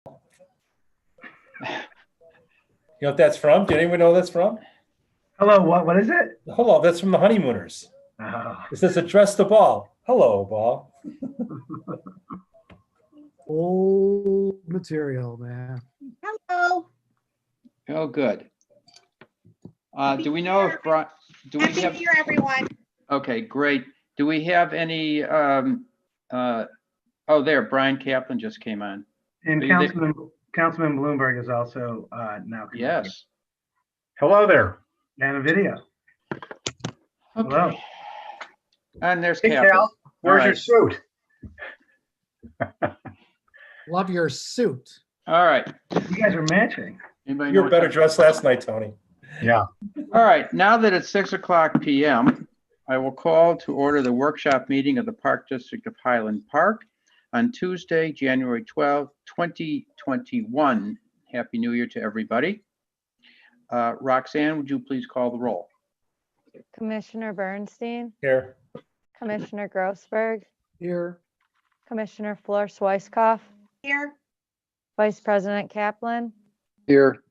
You know what that's from? Do anyone know what that's from? Hello, what is it? Hello, that's from the Honeymooners. Oh. It says address the ball. Hello, ball. Old material, man. Hello. Oh, good. Do we know if Brian, do we Happy have, New Year, everyone. okay, great. Do we have any, oh, there, Brian Kaplan just came on. And Are you there? Councilman Bloomberg is also now. Yes. Hello there. And a video. Hello. Okay. And there's Hey, Kaplan. Cal, where's your right. suit? Love your suit. All right. You guys are matching. Anybody You know were what better time- dressed last night, Tony. Yeah. All right, now that it's 6:00 PM, I will call to order the workshop meeting of the Park District of Highland Park on Tuesday, January 12th, 2021. Happy New Year to everybody. Roxanne, would you please call the roll? Commissioner Bernstein, Here. Commissioner Grossberg, Here, Commissioner Flor Swicekoff, Here. Vice President Kaplan, Here.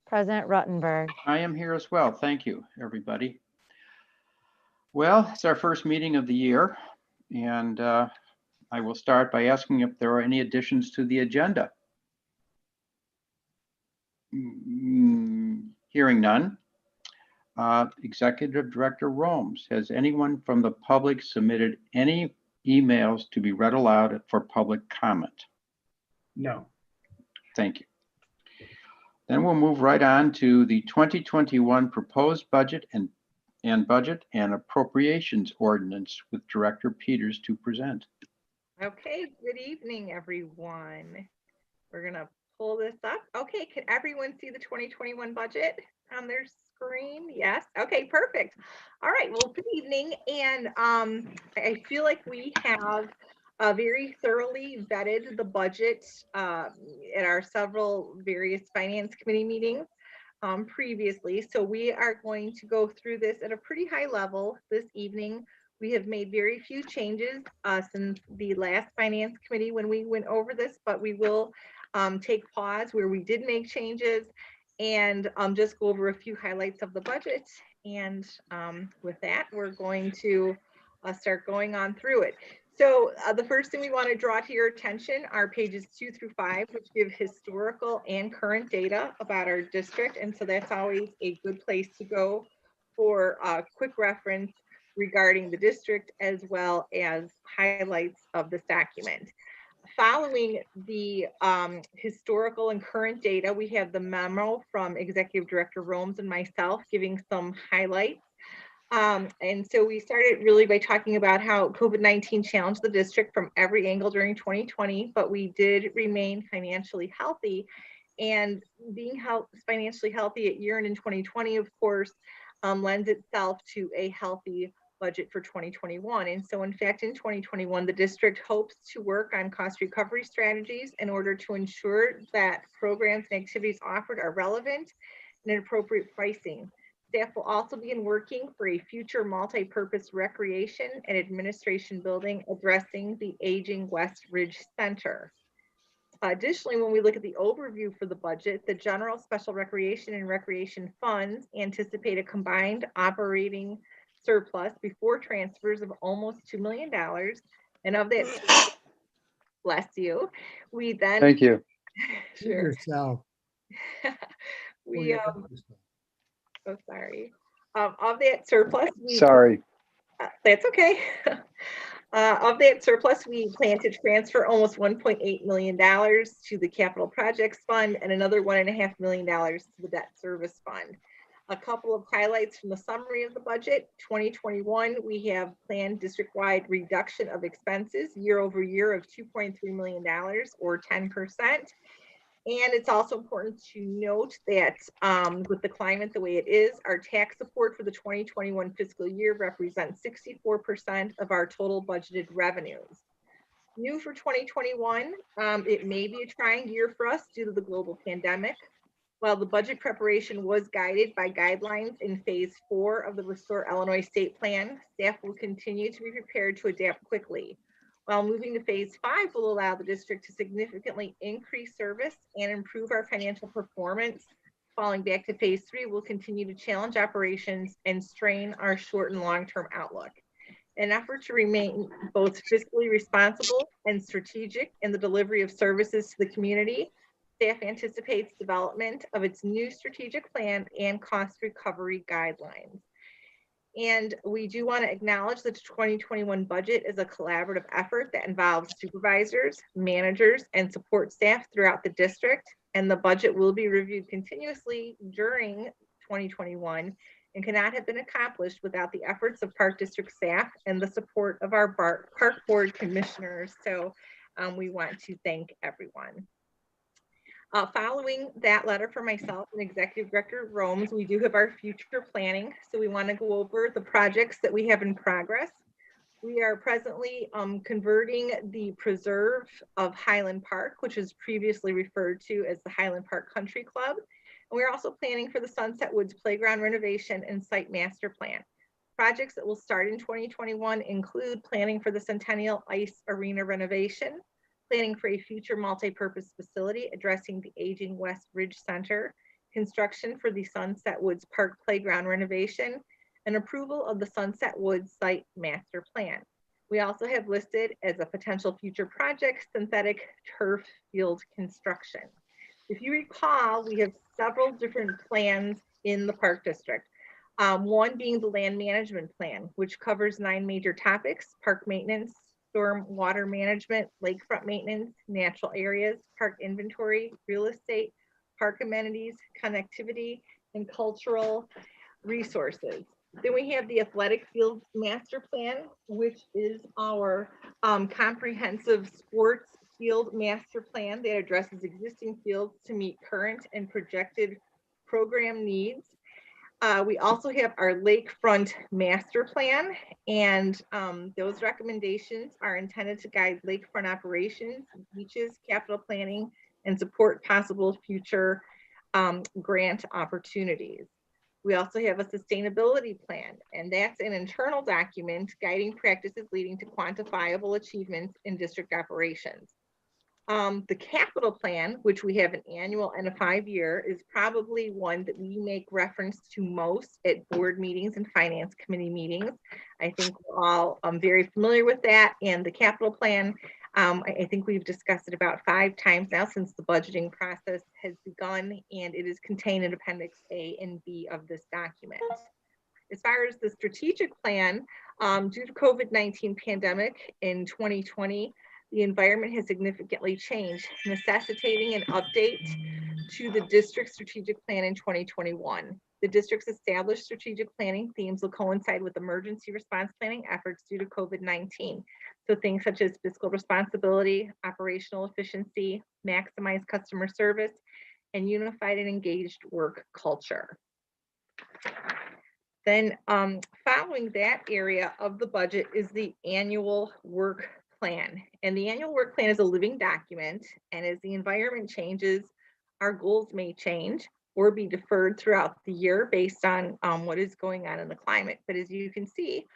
President Ruttenberg. I am here as well. Thank you, everybody. Well, it's our first meeting of the year, and I will start by asking if there are any additions to the agenda. Hearing none. Executive Director Romes, has anyone from the public submitted any emails to be read aloud for public comment? No. Thank you. Then we'll move right on to the 2021 proposed budget and appropriations ordinance with Director Peters to present. Okay, good evening, everyone. We're gonna pull this up. Okay, can everyone see the 2021 budget on their screen? Yes, okay, perfect. All right, well, good evening. And I feel like we have very thoroughly vetted the budget at our several various finance committee meetings previously. So we are going to go through this at a pretty high level this evening. We have made very few changes since the last finance committee when we went over this, but we will take pause where we did make changes and just go over a few highlights of the budget. And with that, we're going to start going on through it. So the first thing we want to draw to your attention are pages 2 through 5, which give historical and current data about our district. And so that's always a good place to go for a quick reference regarding the district as well as highlights of this document. Following the historical and current data, we have the memo from Executive Director Romes and myself giving some highlights. And so we started really by talking about how COVID-19 challenged the district from every angle during 2020, but we did remain financially healthy. And being financially healthy at year end in 2020, of course, lends itself to a healthy budget for 2021. And so in fact, in 2021, the district hopes to work on cost recovery strategies in order to ensure that programs and activities offered are relevant and at appropriate pricing. Staff will also begin working for a future multi-purpose recreation and administration building addressing the aging West Ridge Center. Additionally, when we look at the overview for the budget, the general special recreation and recreation funds anticipate a combined operating surplus before transfers of almost $2 million. And of that, bless you, we then— Thank you. Sure. yourself. We, oh, sorry. Of that surplus, Sorry. that's okay. Of that surplus, we plan to transfer almost $1.8 million to the capital projects fund and another $1.5 million to the debt service fund. A couple of highlights from the summary of the budget. 2021, we have planned district-wide reduction of expenses year over year of $2.3 million or 10%. And it's also important to note that with the climate the way it is, our tax support for the 2021 fiscal year represents 64% of our total budgeted revenues. New for 2021, it may be a trying year for us due to the global pandemic. While the budget preparation was guided by guidelines in phase 4 of the Restore Illinois State Plan, staff will continue to be prepared to adapt quickly. while moving to phase 5 will allow the district to significantly increase service and improve our financial performance. Falling back to phase 3 will continue to challenge operations and strain our short and long-term outlook. In an effort to remain both fiscally responsible and strategic in the delivery of services to the community, staff anticipates development of its new strategic plan and cost recovery guidelines. And we do want to acknowledge that the 2021 budget is a collaborative effort that involves supervisors, managers, and support staff throughout the district. And the budget will be reviewed continuously during 2021 and cannot have been accomplished without the efforts of Park District staff and the support of our Park Board commissioners. So we want to thank everyone. Following that letter from myself and Executive Director Romes, we do have our future planning. So we want to go over the projects that we have in progress. We are presently converting the preserve of Highland Park, which is previously referred to as the Highland Park Country Club. And we're also planning for the Sunset Woods Playground renovation and site master plan. Projects that will start in 2021 include planning for the Centennial Ice Arena renovation, planning for a future multi-purpose facility addressing the aging West Ridge Center, construction for the Sunset Woods Park Playground renovation, and approval of the Sunset Woods site master plan. We also have listed as a potential future project, synthetic turf field construction. If you recall, we have several different plans in the Park District. One being the land management plan, which covers 9 major topics: park maintenance, storm water management, lakefront maintenance, natural areas, park inventory, real estate, park amenities, connectivity, and cultural resources. Then we have the athletic field master plan, which is our comprehensive sports field master plan that addresses existing fields to meet current and projected program needs. We also have our lakefront master plan, and those recommendations are intended to guide lakefront operations, beaches, capital planning, and support possible future grant opportunities. We also have a sustainability plan, and that's an internal document guiding practices leading to quantifiable achievements in district operations. The capital plan, which we have an annual and a 5-year, is probably one that we make reference to most at board meetings and finance committee meetings. I think we're all very familiar with that. And the capital plan, I think we've discussed it about 5 times now since the budgeting process has begun, and it is contained in Appendix A and B of this document. As far as the strategic plan, due to COVID-19 pandemic in 2020, the environment has significantly changed, necessitating an update to the district strategic plan in 2021. The district's established strategic planning themes will coincide with emergency response planning efforts due to COVID-19. So things such as fiscal responsibility, operational efficiency, maximize customer service, and unified and engaged work culture. Then following that area of the budget is the annual work plan. And the annual work plan is a living document. And as the environment changes, our goals may change or be deferred throughout the year based on what is going on in the climate. But as you can see,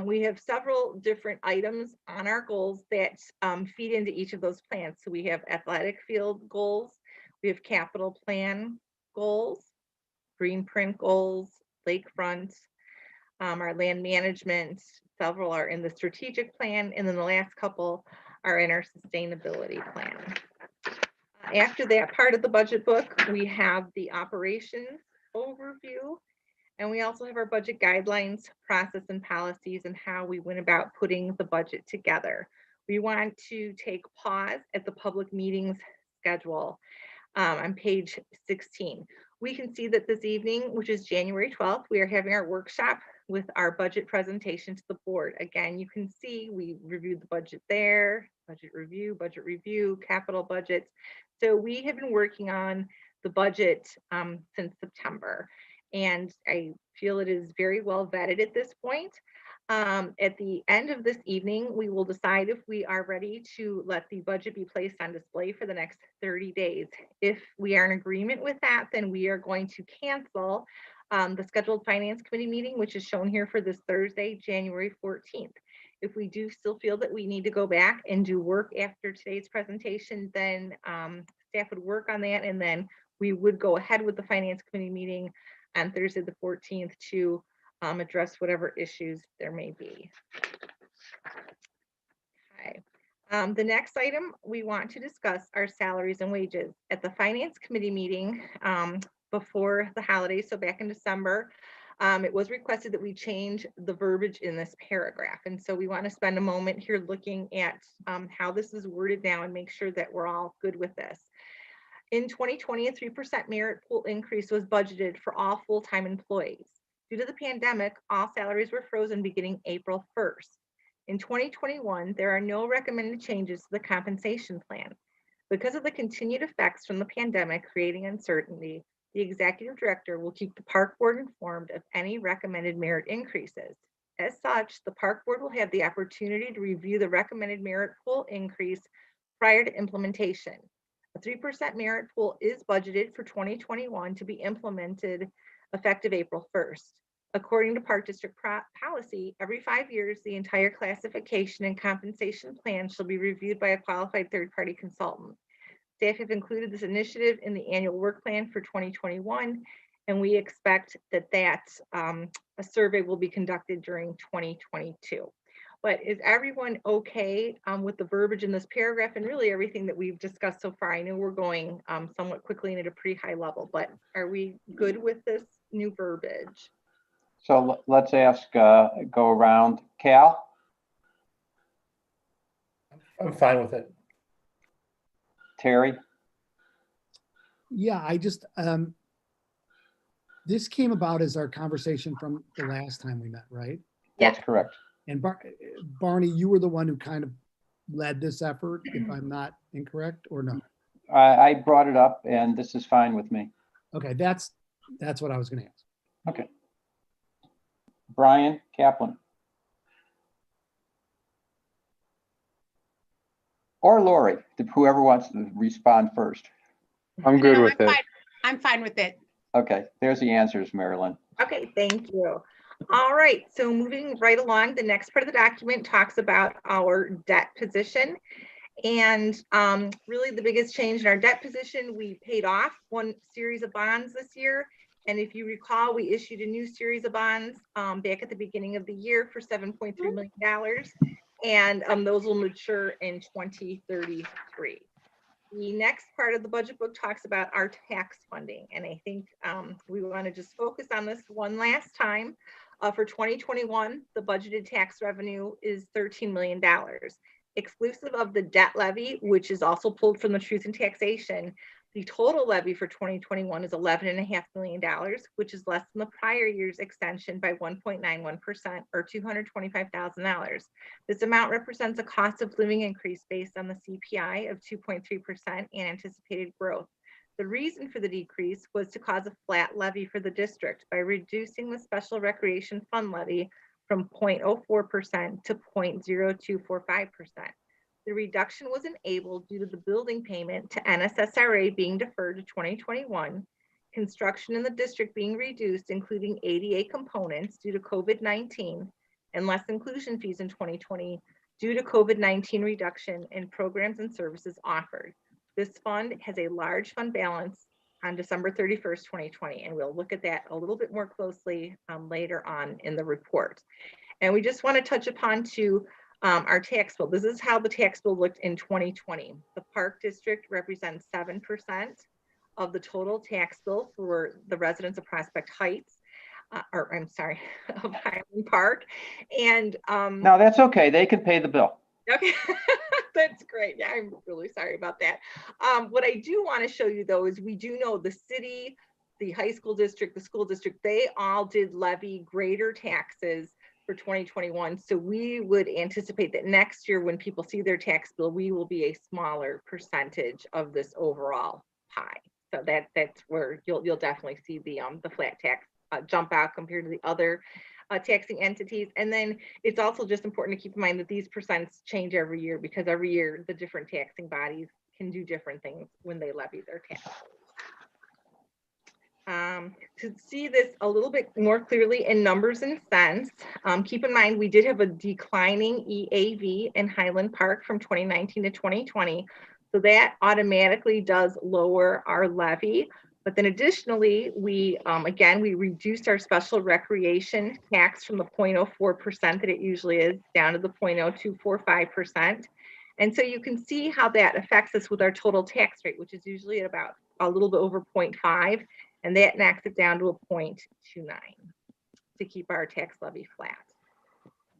we have several different items on our goals that feed into each of those plans. So we have athletic field goals, we have capital plan goals, green print goals, lakefront, our land management, several are in the strategic plan, and then the last couple are in our sustainability plan. After that part of the budget book, we have the operations overview, and we also have our budget guidelines, process, and policies, and how we went about putting the budget together. We want to take pause at the public meetings schedule on page 16. We can see that this evening, which is January 12th, we are having our workshop with our budget presentation to the board. Again, you can see we reviewed the budget there, budget review, capital budgets. So we have been working on the budget since September, and I feel it is very well vetted at this point. At the end of this evening, we will decide if we are ready to let the budget be placed on display for the next 30 days. If we are in agreement with that, then we are going to cancel the scheduled finance committee meeting, which is shown here for this Thursday, January 14th. If we do still feel that we need to go back and do work after today's presentation, then staff would work on that, and then we would go ahead with the Finance Committee meeting on Thursday, the 14th, to address whatever issues there may be. Okay. The next item we want to discuss are salaries and wages. At the Finance Committee meeting before the holidays, so back in December, it was requested that we change the verbiage in this paragraph. And so we want to spend a moment here looking at how this is worded now and make sure that we're all good with this. In 2020, a 3% merit pool increase was budgeted for all full-time employees. Due to the pandemic, all salaries were frozen beginning April 1st. In 2021, there are no recommended changes to the compensation plan. Because of the continued effects from the pandemic creating uncertainty, the executive director will keep the park board informed of any recommended merit increases. As such, the park board will have the opportunity to review the recommended merit pool increase prior to implementation. A 3% merit pool is budgeted for 2021 to be implemented effective April 1st. According to Park District policy, every 5 years, the entire classification and compensation plan shall be reviewed by a qualified third-party consultant. Staff have included this initiative in the annual work plan for 2021, and we expect that a survey will be conducted during 2022. But is everyone okay with the verbiage in this paragraph and really everything that we've discussed so far? I know we're going somewhat quickly and at a pretty high level, but are we good with this new verbiage? So let's ask, go around. Cal, I'm fine with it. Terry, Yeah, I just, this came about as our conversation from the last time we met, right? that's correct. And Barney, you were the one who kind of led this effort, if I'm not incorrect, or no? I brought it up and this is fine with me. Okay, that's what I was gonna ask. Okay. Brian Kaplan. Or Lori, whoever wants to respond first. I'm good No, with it. I'm fine with it. Okay, there's the answers, Marilyn. Okay, thank you. All right, so moving right along, the next part of the document talks about our debt position. And really the biggest change in our debt position, we paid off one series of bonds this year. And if you recall, we issued a new series of bonds back at the beginning of the year for $7.3 million. And those will mature in 2033. The next part of the budget book talks about our tax funding. And I think we want to just focus on this one last time. For 2021, the budgeted tax revenue is $13 million. Exclusive of the debt levy, which is also pulled from the Truth in Taxation, the total levy for 2021 is $11.5 million, which is less than the prior year's extension by 1.91% or $225,000. This amount represents a cost of living increase based on the CPI of 2.3% and anticipated growth. The reason for the decrease was to cause a flat levy for the district by reducing the special recreation fund levy from 0.04% to 0.0245%. The reduction was enabled due to the building payment to NSSRA being deferred to 2021, construction in the district being reduced, including ADA components due to COVID-19, and less inclusion fees in 2020 due to COVID-19 reduction in programs and services offered. This fund has a large fund balance on December 31st, 2020, and we'll look at that a little bit more closely later on in the report. And we just want to touch upon our tax bill. This is how the tax bill looked in 2020. The Park District represents 7% of the total tax bill for the residents of Prospect Heights, or I'm sorry, of Highland Park. And No, that's okay. They can pay the bill. okay, that's great. Yeah, I'm really sorry about that. What I do want to show you though is we do know the city, the high school district, the school district, they all did levy greater taxes for 2021. So we would anticipate that next year when people see their tax bill, we will be a smaller percentage of this overall pie. So that's where you'll definitely see the flat tax jump out compared to the other taxing entities. And then it's also just important to keep in mind that these percents change every year because every year the different taxing bodies can do different things when they levy their tax. To see this a little bit more clearly in numbers and cents, keep in mind we did have a declining EAV in Highland Park from 2019 to 2020. So that automatically does lower our levy. But then additionally, we reduced our special recreation tax from the 0.04% that it usually is down to the 0.0245%. And so you can see how that affects us with our total tax rate, which is usually at about a little bit over 0.5, and that knocks it down to a 0.29 to keep our tax levy flat.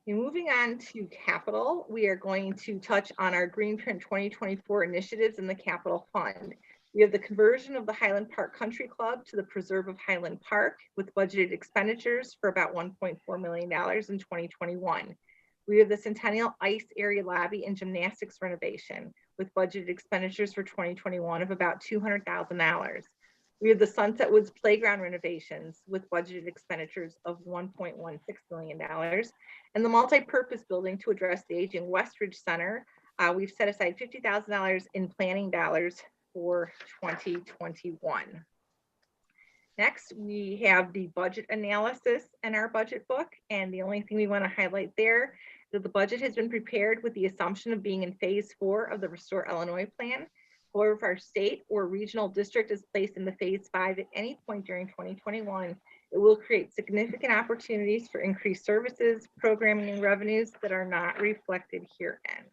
And moving on to capital, we are going to touch on our Greenprint 2024 initiatives in the capital fund. We have the conversion of the Highland Park Country Club to the Preserve of Highland Park with budgeted expenditures for about $1.4 million in 2021. We have the Centennial Ice Area Lobby and Gymnastics renovation with budgeted expenditures for 2021 of about $200,000. We have the Sunset Woods Playground renovations with budgeted expenditures of $1.16 million. And the multi-purpose building to address the aging Westridge Center, we've set aside $50,000 in planning dollars for 2021. Next, we have the budget analysis in our budget book. And the only thing we want to highlight there is that the budget has been prepared with the assumption of being in phase 4 of the Restore Illinois plan. However, if our state or regional district is placed in the phase 5 at any point during 2021, it will create significant opportunities for increased services, programming, and revenues that are not reflected herein.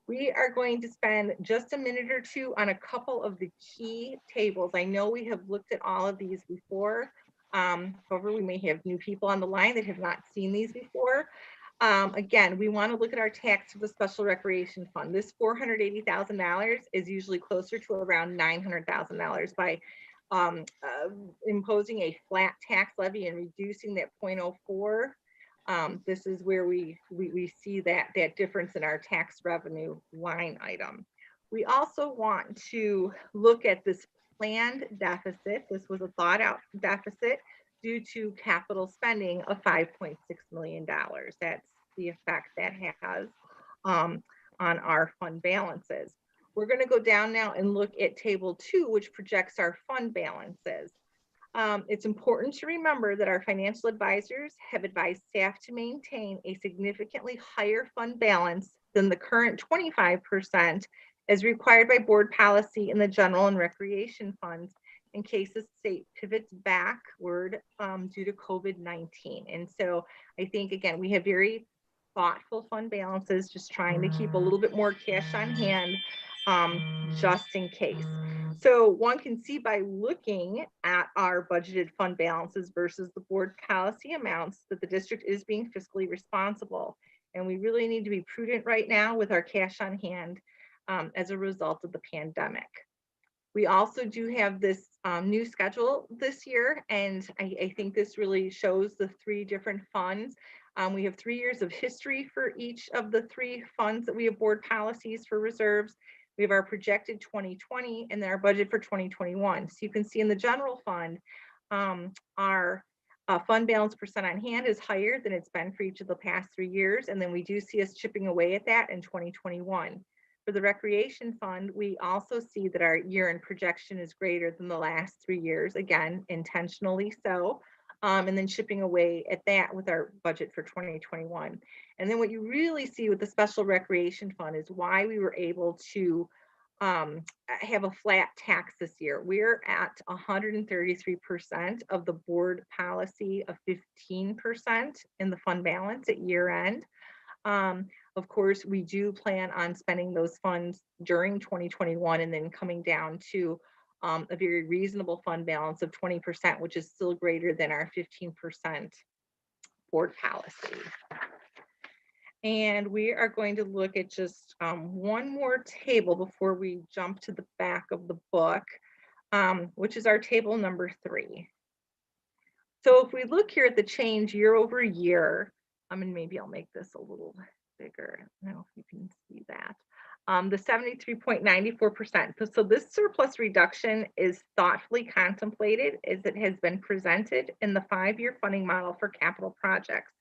We are going to spend just a minute or two on a couple of the key tables. I know we have looked at all of these before. However, we may have new people on the line that have not seen these before. Again, we want to look at our tax for the Special Recreation Fund. This $480,000 is usually closer to around $900,000 by imposing a flat tax levy and reducing that 0.04. This is where we see that difference in our tax revenue line item. We also want to look at this planned deficit. This was a thought out deficit due to capital spending of $5.6 million. That's the effect that has on our fund balances. We're going to go down now and look at table 2, which projects our fund balances. It's important to remember that our financial advisors have advised staff to maintain a significantly higher fund balance than the current 25% as required by board policy in the general and recreation funds in case the state pivots backward due to COVID-19. And so I think, again, we have very thoughtful fund balances, just trying to keep a little bit more cash on hand just in case. So one can see by looking at our budgeted fund balances versus the board policy amounts that the district is being fiscally responsible. And we really need to be prudent right now with our cash on hand as a result of the pandemic. We also do have this new schedule this year, and I think this really shows the 3 different funds. We have 3 years of history for each of the 3 funds that we have board policies for reserves. We have our projected 2020 and then our budget for 2021. So you can see in the general fund, our fund balance percent on hand is higher than it's been for each of the past 3 years. And then we do see us chipping away at that in 2021. For the recreation fund, we also see that our year-end projection is greater than the last 3 years, again, intentionally so, and then chipping away at that with our budget for 2021. And then what you really see with the special recreation fund is why we were able to have a flat tax this year. We're at 133% of the board policy of 15% in the fund balance at year end. Of course, we do plan on spending those funds during 2021 and then coming down to a very reasonable fund balance of 20%, which is still greater than our 15% board policy. And we are going to look at just one more table before we jump to the back of the book, which is our table number 3. So if we look here at the change year over year, and maybe I'll make this a little bigger. I don't know if you can see that. The 73.94%. So this surplus reduction is thoughtfully contemplated as it has been presented in the 5-year funding model for capital projects.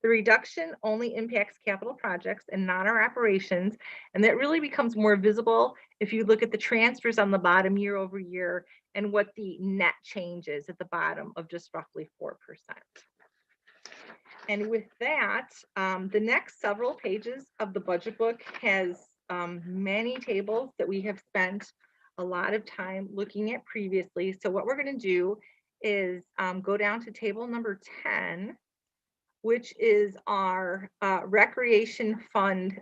The reduction only impacts capital projects and not our operations. And that really becomes more visible if you look at the transfers on the bottom year over year and what the net change is at the bottom of just roughly 4%. And with that, the next several pages of the budget book has many tables that we have spent a lot of time looking at previously. So what we're going to do is go down to table number 10, which is our recreation function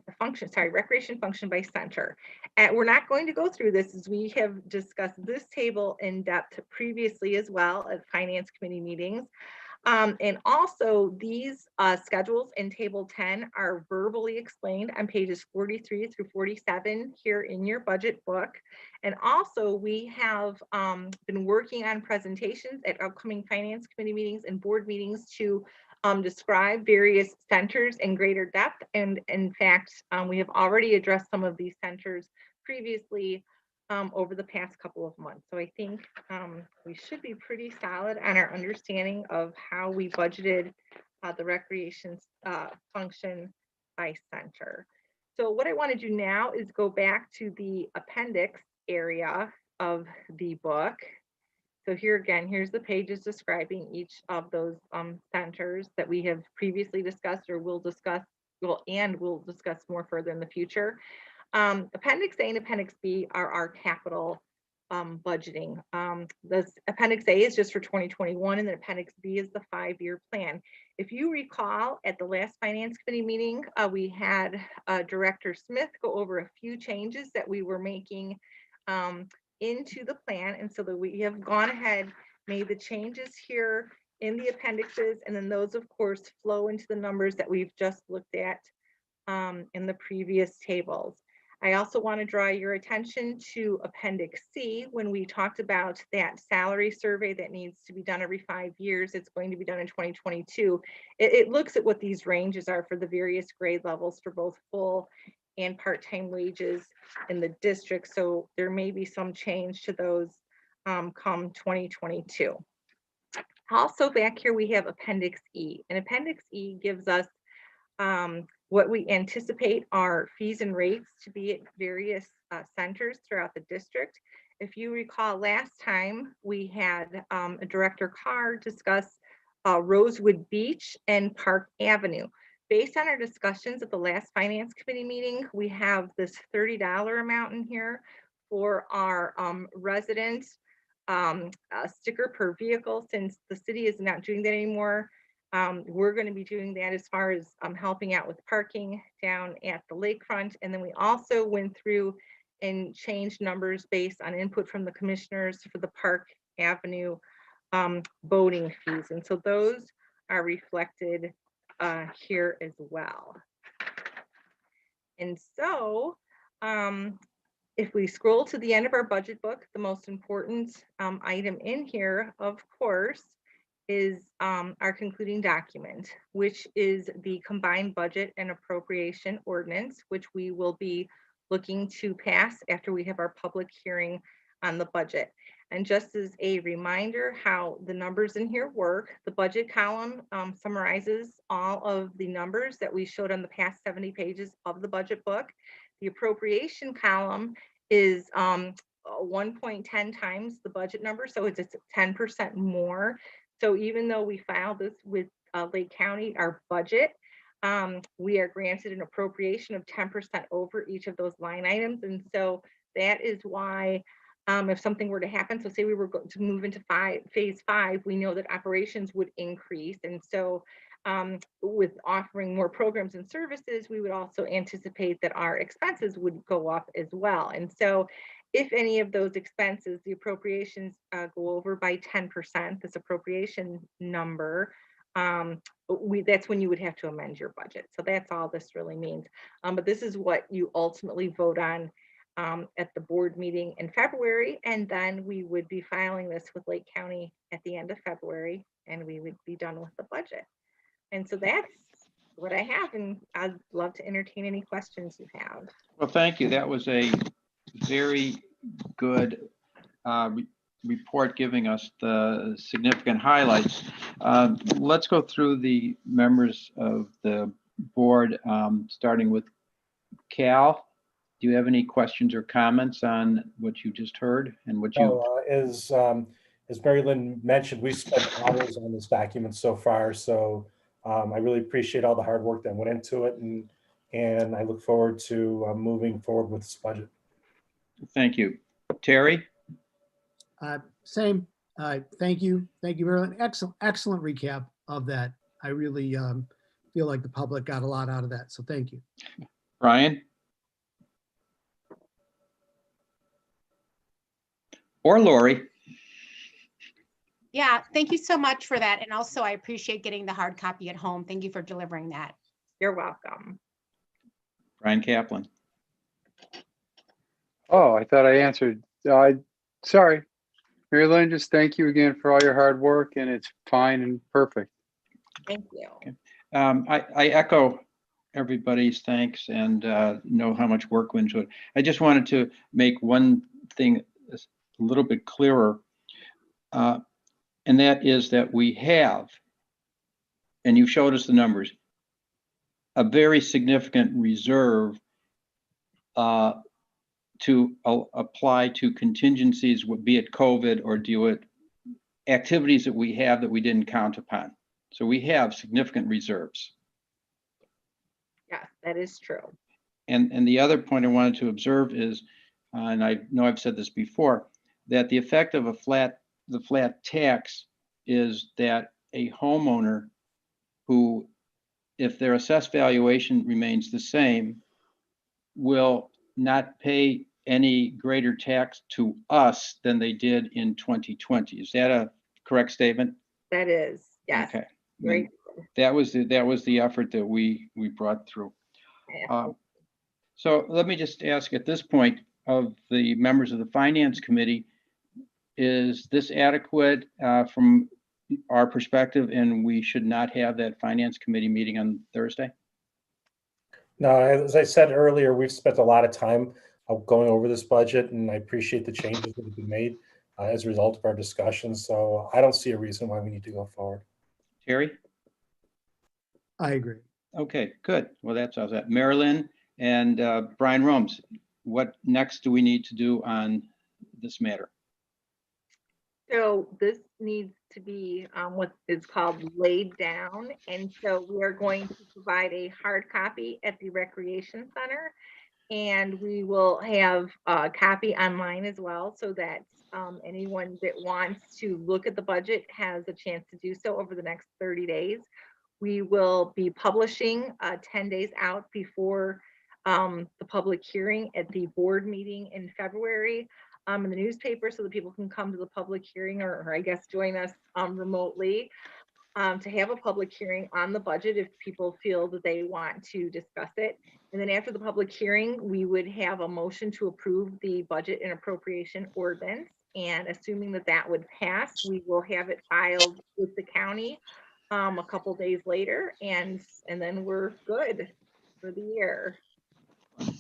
by center. And we're not going to go through this, as we have discussed this table in depth previously as well at finance committee meetings. And also these schedules in table 10 are verbally explained on pages 43 through 47 here in your budget book. And also we have been working on presentations at upcoming finance committee meetings and board meetings to describe various centers in greater depth. And in fact, we have already addressed some of these centers previously over the past couple of months. So I think we should be pretty solid on our understanding of how we budgeted the recreation function by center. So what I want to do now is go back to the appendix area of the book. So here again, here's the pages describing each of those centers that we have previously discussed or will discuss, we'll discuss more further in the future. Appendix A and Appendix B are our capital budgeting. This Appendix A is just for 2021, and then Appendix B is the 5-year plan. If you recall, at the last Finance Committee meeting, we had Director Smith go over a few changes that we were making into the plan, and so that we have gone ahead, made the changes here in the appendixes, and then those, of course, flow into the numbers that we've just looked at in the previous tables. I also want to draw your attention to Appendix C. When we talked about that salary survey that needs to be done every 5 years, it's going to be done in 2022. It looks at what these ranges are for the various grade levels for both full and part-time wages in the district. So there may be some change to those come 2022. Also back here, we have Appendix E. And Appendix E gives us what we anticipate our fees and rates to be at various centers throughout the district. If you recall, last time we had Director Carr discuss Rosewood Beach and Park Avenue. Based on our discussions at the last Finance Committee meeting, we have this $30 amount in here for our resident sticker per vehicle. Since the city is not doing that anymore, we're going to be doing that as far as helping out with parking down at the lakefront. And then we also went through and changed numbers based on input from the commissioners for the Park Avenue boating fees. And so those are reflected here as well. And so if we scroll to the end of our budget book, the most important item in here, of course, is our concluding document, which is the combined budget and appropriation ordinance, which we will be looking to pass after we have our public hearing on the budget. And just as a reminder how the numbers in here work, the budget column summarizes all of the numbers that we showed on the past 70 pages of the budget book. The appropriation column is 1.10 times the budget number, so it's 10% more. So even though we filed this with Lake County, our budget, we are granted an appropriation of 10% over each of those line items. And so that is why if something were to happen, so say we were going to move into phase 5, we know that operations would increase. And so with offering more programs and services, we would also anticipate that our expenses would go up as well. And so if any of those expenses, the appropriations go over by 10%, this appropriation number, that's when you would have to amend your budget. So that's all this really means. But this is what you ultimately vote on at the board meeting in February. And then we would be filing this with Lake County at the end of February, and we would be done with the budget. And so that's what I have, and I'd love to entertain any questions you have. Well, thank you. That was a very good report giving us the significant highlights. Let's go through the members of the board, starting with Cal. Do you have any questions or comments on what you just heard and what you? As Mary Lynn mentioned, we spent hours on this document so far. So I really appreciate all the hard work that went into it. And I look forward to moving forward with this budget. Thank you. Terry? Same. Thank you. Thank you, Marilyn. Excellent recap of that. I really feel like the public got a lot out of that. So thank you. Brian? Or Lori? Yeah, thank you so much for that. And also I appreciate getting the hard copy at home. Thank you for delivering that. You're welcome. Brian Kaplan? Oh, I thought I answered. Sorry. Mary Lynn, just thank you again for all your hard work, and it's fine and perfect. Thank you. I echo everybody's thanks and know how much work went into it. I just wanted to make one thing a little bit clearer, and that is that we have, and you showed us the numbers, a very significant reserve to apply to contingencies, be it COVID or do it activities that we have that we didn't count upon. So we have significant reserves. Yes, that is true. And the other point I wanted to observe is, and I know I've said this before, that the effect of the flat tax is that a homeowner who, if their assessed valuation remains the same, will not pay any greater tax to us than they did in 2020. Is that a correct statement? That is, yes. Okay. Great. That was the effort that we brought through. Yeah. So let me just ask at this point of the members of the Finance Committee, is this adequate from our perspective, and we should not have that Finance Committee meeting on Thursday? No, as I said earlier, we've spent a lot of time going over this budget, and I appreciate the changes that have been made as a result of our discussions. So I don't see a reason why we need to go forward. Terry? I agree. Okay, good. Well, that's all that. Marilyn and Brian Romes, what next do we need to do on this matter? So this needs to be what is called laid down. And so we are going to provide a hard copy at the Recreation Center. And we will have a copy online as well, so that anyone that wants to look at the budget has a chance to do so over the next 30 days. We will be publishing 10 days out before the public hearing at the board meeting in February in the newspaper, so that people can come to the public hearing, or I guess join us remotely to have a public hearing on the budget if people feel that they want to discuss it. And then after the public hearing, we would have a motion to approve the budget and appropriation ordinance. And assuming that that would pass, we will have it filed with the county a couple days later, and then we're good for the year.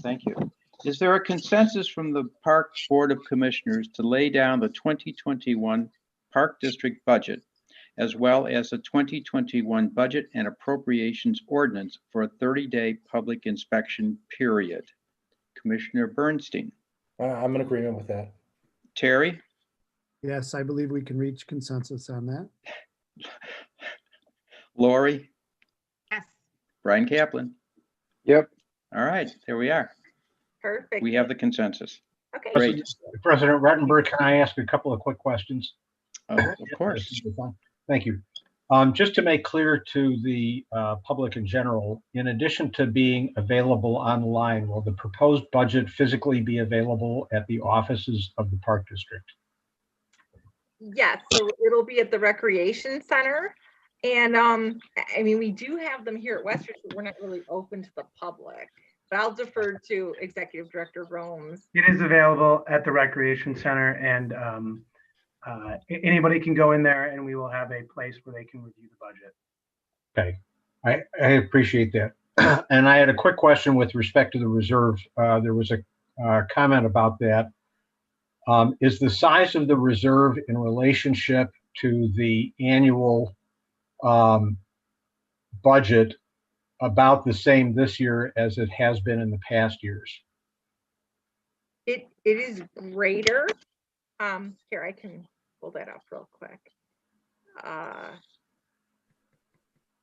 Thank you. Is there a consensus from the Park Board of Commissioners to lay down the 2021 Park District budget, as well as the 2021 budget and appropriations ordinance for a 30-day public inspection period? Commissioner Bernstein. I'm in agreement with that. Terry? Yes, I believe we can reach consensus on that. Lori? Yes. Brian Kaplan? Yep. All right, there we are. Perfect. We have the consensus. Okay. Great. President Ruttenberg, can I ask a couple of quick questions? Of course. Thank you. Just to make clear to the public in general, in addition to being available online, will the proposed budget physically be available at the offices of the Park District? Yes, so it'll be at the Recreation Center. And I mean, we do have them here at Westridge, but we're not really open to the public. But I'll defer to Executive Director Romes. It is available at the Recreation Center, and anybody can go in there, and we will have a place where they can review the budget. Okay, I appreciate that. And I had a quick question with respect to the reserve. There was a comment about that. Is the size of the reserve in relationship to the annual budget about the same this year as it has been in the past years? It is greater. Here, I can pull that up real quick.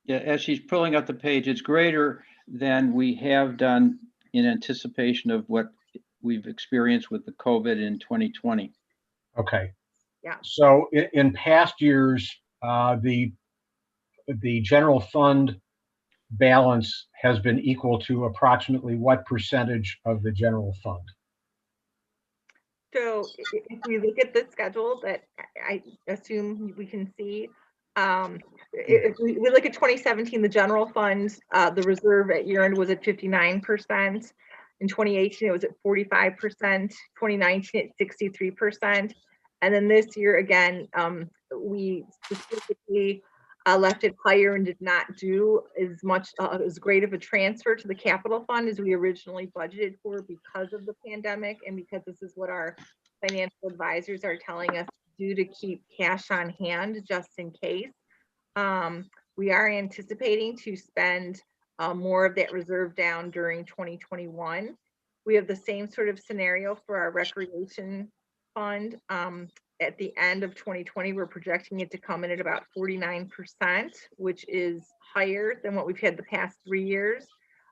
Yeah, as she's pulling up the page, it's greater than we have done in anticipation of what we've experienced with the COVID in 2020. Okay. Yeah. So in past years, the general fund balance has been equal to approximately what percentage of the general fund? So if we look at the schedule that I assume we can see, if we look at 2017, the general fund, the reserve at year end was at 59%. In 2018, it was at 45%, 2019 at 63%. And then this year, again, we specifically left it higher and did not do as much, as great of a transfer to the capital fund as we originally budgeted for because of the pandemic and because this is what our financial advisors are telling us to do to keep cash on hand just in case. We are anticipating to spend more of that reserve down during 2021. We have the same sort of scenario for our recreation fund. At the end of 2020, we're projecting it to come in at about 49%, which is higher than what we've had the past 3 years.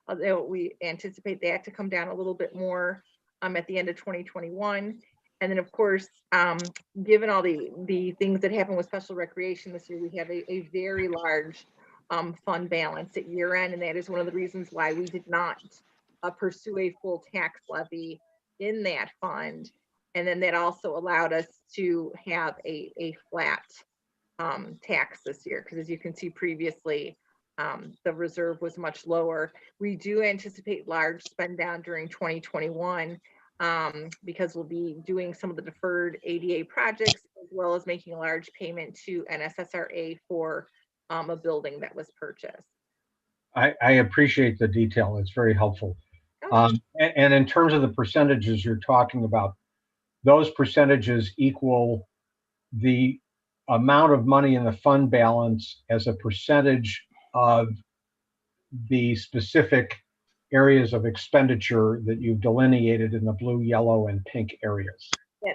Although we anticipate that to come down a little bit more at the end of 2021. And then, of course, given all the things that happened with special recreation this year, we have a very large fund balance at year end. And that is one of the reasons why we did not pursue a full tax levy in that fund. And then that also allowed us to have a flat tax this year, because as you can see previously, the reserve was much lower. We do anticipate large spend down during 2021 because we'll be doing some of the deferred ADA projects, as well as making a large payment to NSSRA for a building that was purchased. I appreciate the detail. It's very helpful. And in terms of the percentages you're talking about, those percentages equal the amount of money in the fund balance as a percentage of the specific areas of expenditure that you've delineated in the blue, yellow, and pink areas.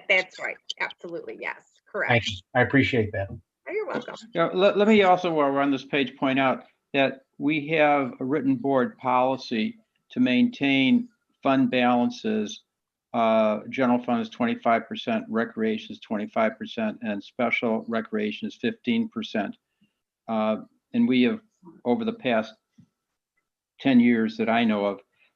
That's right. Absolutely. Yes. Correct. Thanks. I appreciate that. Oh, you're welcome. Now, let me also, while we're on this page, point out that we have a written board policy to maintain fund balances. General fund is 25%, recreation is 25%, and special recreation is 15%. And we have, over the past 10 years that I know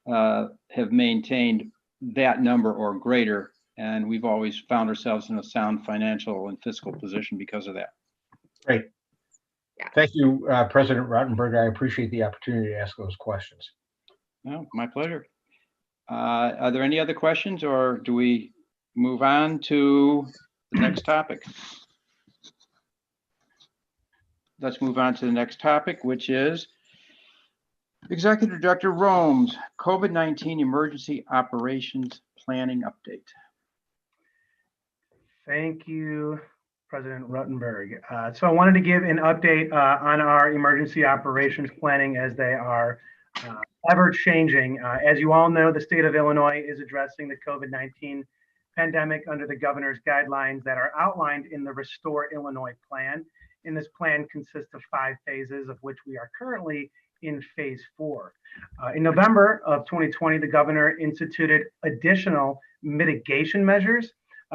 of, have maintained that number or greater. And we've always found ourselves in a sound financial and fiscal position because of that. Great. Yeah. Thank you, President Rottenberg. I appreciate the opportunity to ask those questions. No, my pleasure. Are there any other questions, or do we move on to the next topic? Let's move on to the next topic, which is Executive Director Rome's COVID-19 Emergency Operations Planning Update. Thank you, President Ruttenberg. So I wanted to give an update on our emergency operations planning as they are ever changing. As you all know, the state of Illinois is addressing the COVID-19 pandemic under the governor's guidelines that are outlined in the Restore Illinois plan. And this plan consists of 5 phases, of which we are currently in phase 4. In November of 2020, the governor instituted additional mitigation measures,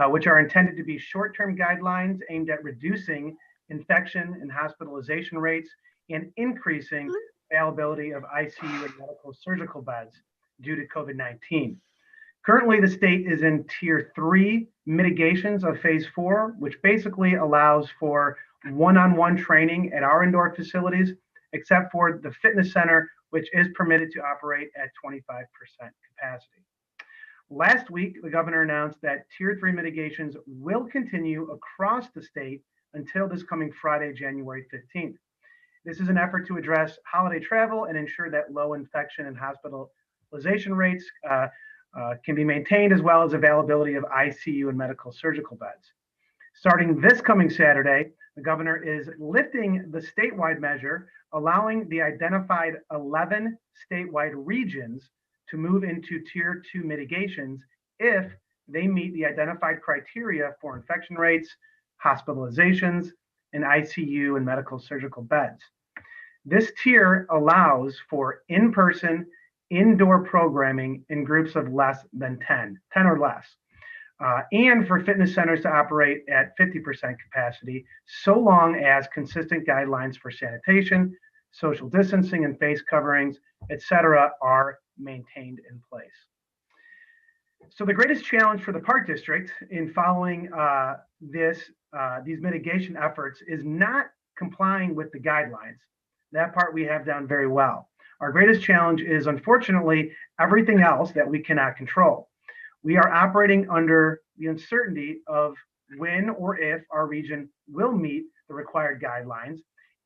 which are intended to be short-term guidelines aimed at reducing infection and hospitalization rates and increasing availability of ICU and medical surgical beds due to COVID-19. Currently, the state is in tier 3 mitigations of phase 4, which basically allows for one-on-one training at our indoor facilities, except for the fitness center, which is permitted to operate at 25% capacity. Last week, the governor announced that tier 3 mitigations will continue across the state until this coming Friday, January 15th. This is an effort to address holiday travel and ensure that low infection and hospitalization rates can be maintained, as well as availability of ICU and medical surgical beds. Starting this coming Saturday, the governor is lifting the statewide measure, allowing the identified 11 statewide regions to move into tier 2 mitigations if they meet the identified criteria for infection rates, hospitalizations, and ICU and medical surgical beds. This tier allows for in-person, indoor programming in groups of less than 10 or less, and for fitness centers to operate at 50% capacity, so long as consistent guidelines for sanitation, social distancing and face coverings, etc., are maintained in place. So the greatest challenge for the Park District in following these mitigation efforts is not complying with the guidelines. That part we have done very well. Our greatest challenge is, unfortunately, everything else that we cannot control. We are operating under the uncertainty of when or if our region will meet the required guidelines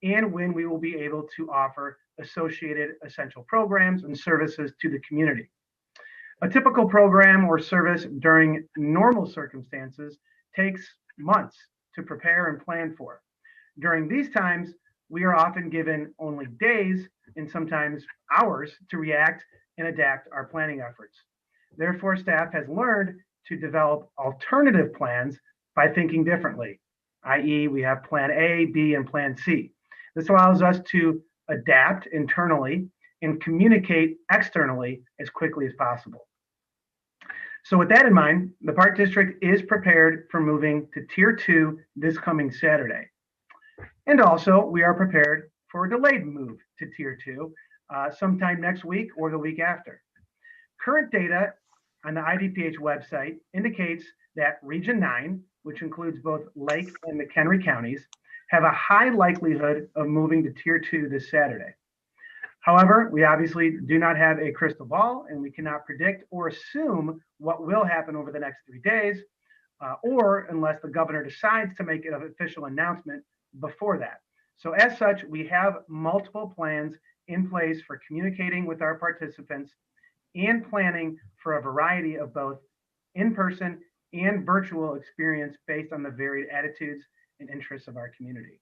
and when we will be able to offer associated essential programs and services to the community. A typical program or service during normal circumstances takes months to prepare and plan for. During these times, we are often given only days and sometimes hours to react and adapt our planning efforts. Therefore, staff has learned to develop alternative plans by thinking differently, i.e., we have plan A, B, and plan C. This allows us to adapt internally and communicate externally as quickly as possible. So with that in mind, the Park District is prepared for moving to Tier 2 this coming Saturday. And also, we are prepared for a delayed move to Tier 2 sometime next week or the week after. Current data on the IDPH website indicates that Region 9, which includes both Lake and McHenry counties, have a high likelihood of moving to Tier 2 this Saturday. However, we obviously do not have a crystal ball, and we cannot predict or assume what will happen over the next 3 days, or unless the governor decides to make an official announcement before that. So as such, we have multiple plans in place for communicating with our participants and planning for a variety of both in-person and virtual experience based on the varied attitudes and interests of our community.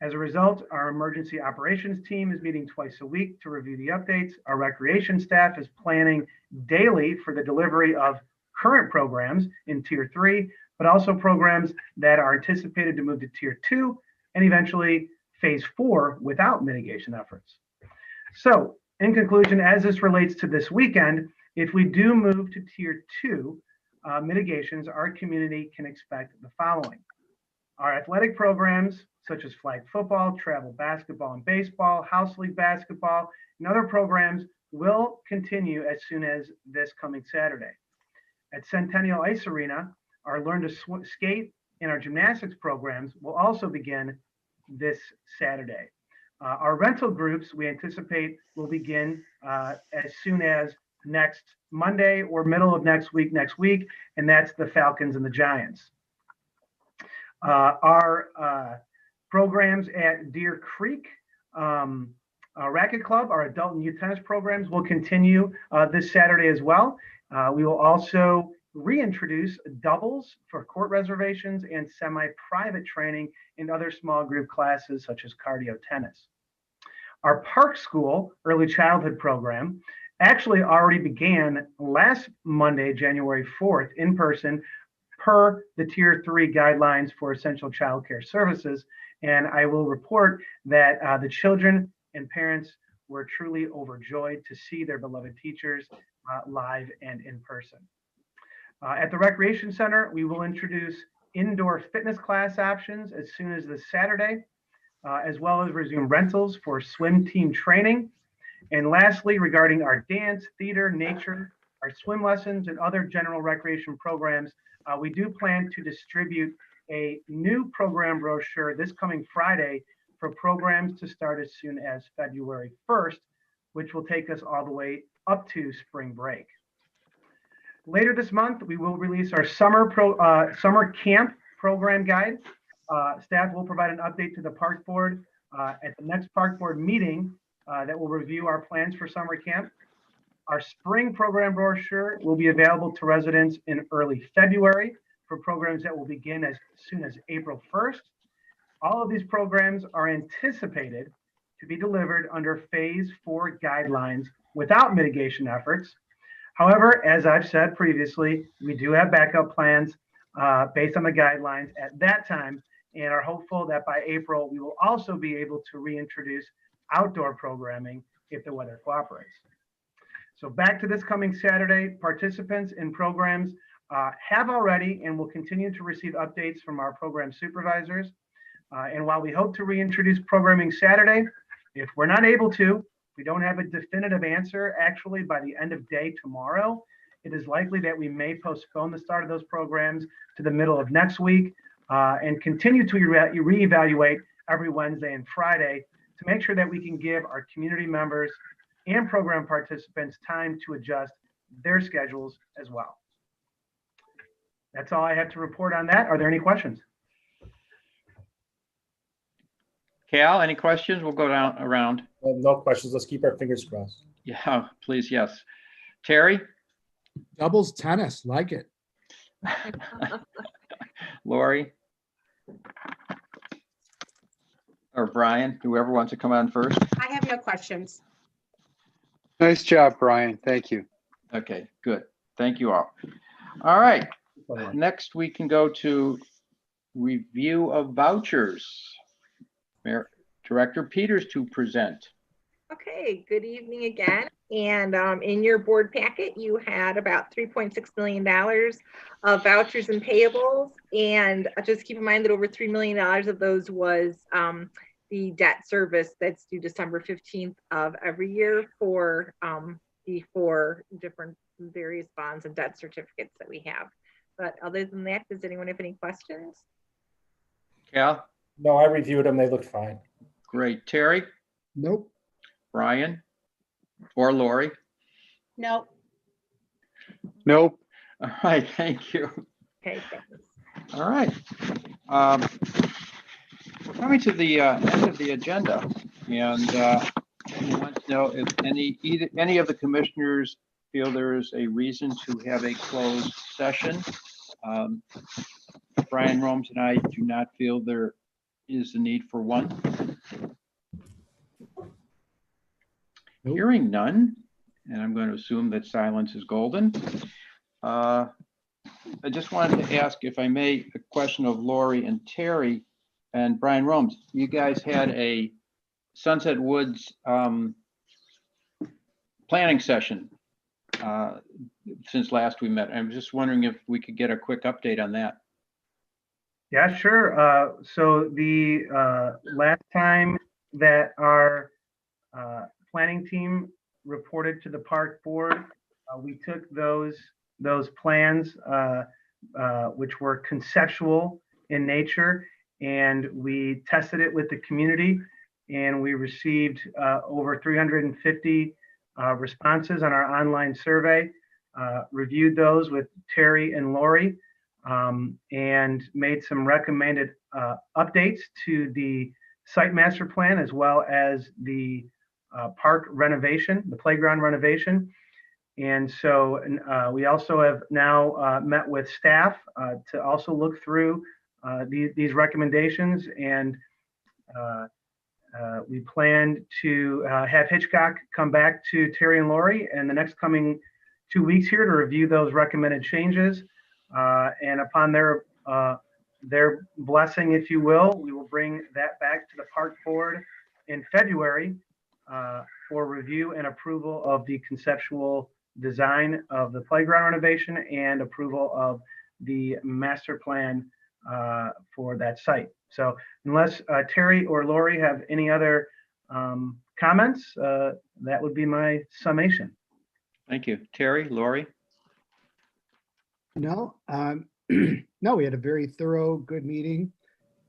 As a result, our emergency operations team is meeting twice a week to review the updates. Our recreation staff is planning daily for the delivery of current programs in Tier 3, but also programs that are anticipated to move to Tier 2 and eventually Phase 4 without mitigation efforts. So, in conclusion, as this relates to this weekend, if we do move to Tier 2 mitigations, our community can expect the following. Our athletic programs, such as flag football, travel basketball and baseball, house league basketball, and other programs will continue as soon as this coming Saturday. At Centennial Ice Arena, our Learn to Skate and our gymnastics programs will also begin this Saturday. Our rental groups, we anticipate, will begin as soon as next Monday or middle of next week, and that's the Falcons and the Giants. Our programs at Deer Creek Racquet Club, our adult and youth tennis programs will continue this Saturday as well. We will also reintroduce doubles for court reservations and semi-private training in other small group classes such as cardio tennis. Our Park School early childhood program actually already began last Monday, January 4th, in person per the Tier 3 guidelines for essential childcare services. And I will report that the children and parents were truly overjoyed to see their beloved teachers live and in person. At the Recreation Center, we will introduce indoor fitness class options as soon as this Saturday, as well as resume rentals for swim team training. And lastly, regarding our dance, theater, nature, our swim lessons, and other general recreation programs, we do plan to distribute a new program brochure this coming Friday for programs to start as soon as February 1st, which will take us all the way up to spring break. Later this month, we will release our summer camp program guide. Staff will provide an update to the park board at the next park board meeting that will review our plans for summer camp. Our spring program brochure will be available to residents in early February for programs that will begin as soon as April 1st. All of these programs are anticipated to be delivered under Phase 4 guidelines without mitigation efforts. However, as I've said previously, we do have backup plans based on the guidelines at that time and are hopeful that by April, we will also be able to reintroduce outdoor programming if the weather cooperates. So back to this coming Saturday, participants in programs have already and will continue to receive updates from our program supervisors. And while we hope to reintroduce programming Saturday, if we're not able to, we don't have a definitive answer actually by the end of day tomorrow, it is likely that we may postpone the start of those programs to the middle of next week and continue to reevaluate every Wednesday and Friday to make sure that we can give our community members and program participants time to adjust their schedules as well. That's all I have to report on that. Are there any questions? Cal, any questions? We'll go down around. No questions. Let's keep our fingers crossed. Yeah, please, yes. Terry? Doubles tennis, like it. Lori? Or Brian, whoever wants to come on first. I have no questions. Nice job, Brian. Thank you. Okay, good. Thank you all. All right, next we can go to review of vouchers. Director Peters to present. Okay, good evening again. And in your board packet, you had about $3.6 million of vouchers and payables. And just keep in mind that over $3 million of those was the debt service that's due December 15th of every year for the 4 different various bonds and debt certificates that we have. But other than that, does anyone have any questions? Cal? No, I reviewed them. They look fine. Great. Terry? Nope. Brian? Or Lori? No. Nope. All right, thank you. Okay, thanks. All right. We're coming to the end of the agenda, and we want to know if any of the commissioners feel there is a reason to have a closed session. Brian Romes and I do not feel there is the need for one. Nope. Hearing none, and I'm going to assume that silence is golden. I just wanted to ask, if I may, a question of Lori and Terry and Brian Romes. You guys had a Sunset Woods planning session since last we met. I'm just wondering if we could get a quick update on that. Yeah, sure. So the last time that our planning team reported to the park board, we took those plans, which were conceptual in nature, and we tested it with the community, and we received over 350 responses on our online survey, reviewed those with Terry and Lori, and made some recommended updates to the site master plan, as well as the park renovation, the playground renovation. And so we also have now met with staff to also look through these recommendations, and we plan to have Hitchcock come back to Terry and Lori in the next coming 2 weeks here to review those recommended changes. And upon their blessing, if you will, we will bring that back to the park board in February for review and approval of the conceptual design of the playground renovation and approval of the master plan for that site. So unless Terry or Lori have any other comments, that would be my summation. Thank you. Terry, Lori? No, no, we had a very thorough, good meeting,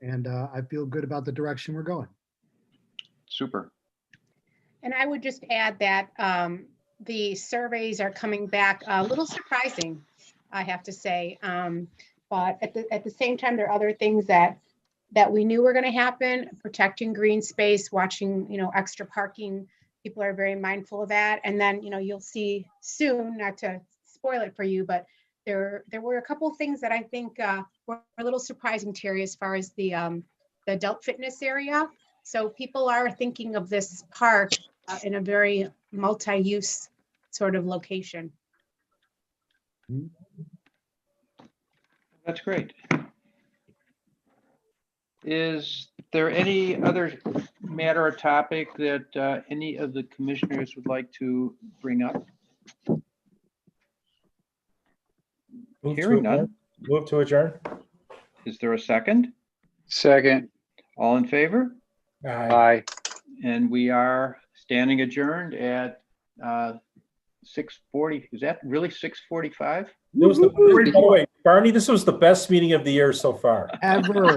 and I feel good about the direction we're going. Super. And I would just add that the surveys are coming back a little surprising, I have to say. But at the same time, there are other things that we knew were going to happen: protecting green space, watching, extra parking People are very mindful of that. And then, you'll see soon, not to spoil it for you, but there were a couple of things that I think were a little surprising, Terry, as far as the adult fitness area. So people are thinking of this park in a very multi-use sort of location. That's great. Is there any other matter or topic that any of the commissioners would like to bring up? Move to Hearing none. adjourn. Move to adjourn. Is there a second? Second, All in favor? Aye. aye. And we are standing adjourned at 6:40. Is that really 6:45? It was by the way, Barney, this was the best meeting of the year so far. Ever.